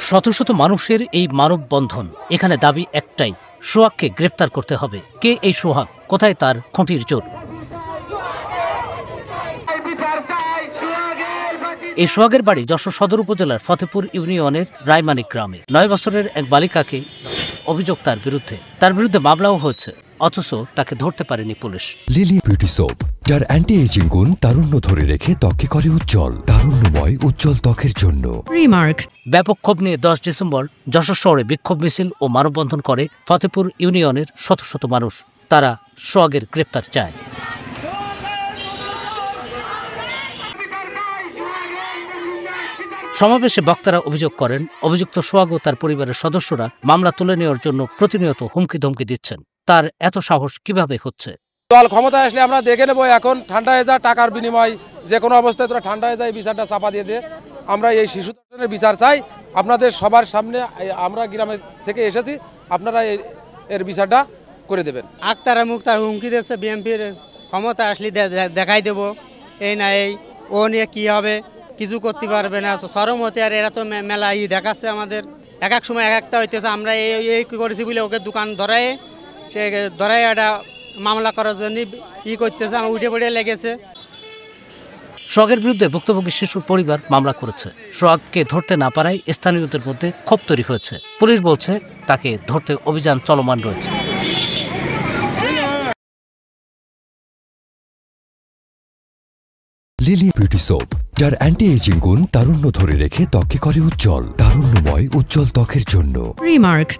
শত শত মানুষের এই মানববন্ধন, এখানে দাবি একটাই, সোহাগকে গ্রেফতার করতে হবে। কে এই সোহাগ? কোথায় তার খুঁটির জোর? এই সোহাগের বাড়ি যশোর সদর উপজেলার ফতেপুর ইউনিয়নের রায়মানিক গ্রামে। 9 বছরের এক বালিকাকে অভিযোগ তার বিরুদ্ধে মামলাও হয়েছে, অথচ তাকে ধরতে পারেনি পুলিশ। লিলি বিউটি সোপ, যার অ্যান্টি এজিং গুণ তারুণ্য ধরে রেখে ত্বকে করে উজ্জ্বল, তারুণ্যময় উজ্জ্বল ত্বকের জন্য। রিমার্ক। ব্যাপক ক্ষোভ নিয়ে 10 ডিসেম্বর যশোর শহরে বিক্ষোভ মিছিল ও মানববন্ধন করে ফতেপুর ইউনিয়নের শত শত মানুষ। তারা সোহাগের গ্রেপ্তার চায়। সমাবেশে বক্তারা অভিযোগ করেন, অভিযুক্ত সোহাগ ও তার পরিবারের সদস্যরা মামলা তুলে নেওয়ার জন্য প্রতিনিয়ত হুমকি ধমকি দিচ্ছেন। তার এত সাহস কিভাবে হচ্ছে? দল ক্ষমতায় আসলে আমরা দেখে নেব, এখন ঠান্ডা হয়ে যায়, টাকার বিনিময় যে কোনো অবস্থায় তোরা ঠান্ডা হয়ে যায়, বিচারটা চাপা দিয়ে দে। আমরা এই শিশু ধর্ষণের বিচার চাই আপনাদের সবার সামনে। আমরা গ্রামে থেকে এসেছি, আপনারা এর বিচারটা করে দেবেন। আক্তারা মুক্তার হুমকি দিচ্ছে, বিএনপির ক্ষমতা আসলে দেখাই দেব, এই না এই ও নিয়ে কী হবে, কিছু করতে পারবে না। সরম হতে আর এরা তো মেলা দেখাচ্ছে আমাদের, এক এক সময় এক একটা হইতেছে। আমরা এই করেছি বলে ওকে দোকান ধরায় একটা মামলা করার জন্য করতেছে, আমার উঠে পড়ে লেগেছে। সোহাগের বিরুদ্ধে ভুক্তভোগী শিশুর পরিবার মামলা করেছে। সোহাগকে ধরতে না পারায় স্থানীয়দের মধ্যে ক্ষোভ তৈরি হয়েছে। পুলিশ বলছে তাকে ধরতে অভিযান চলমান রয়েছে। লিলি বিউটি সোপ, যার অ্যান্টি এজিং গুণ তারুণ্য ধরে রেখে ত্বকে করে উজ্জ্বল, তারুণ্যময় উজ্জ্বল ত্বকের জন্য। রিমার্ক।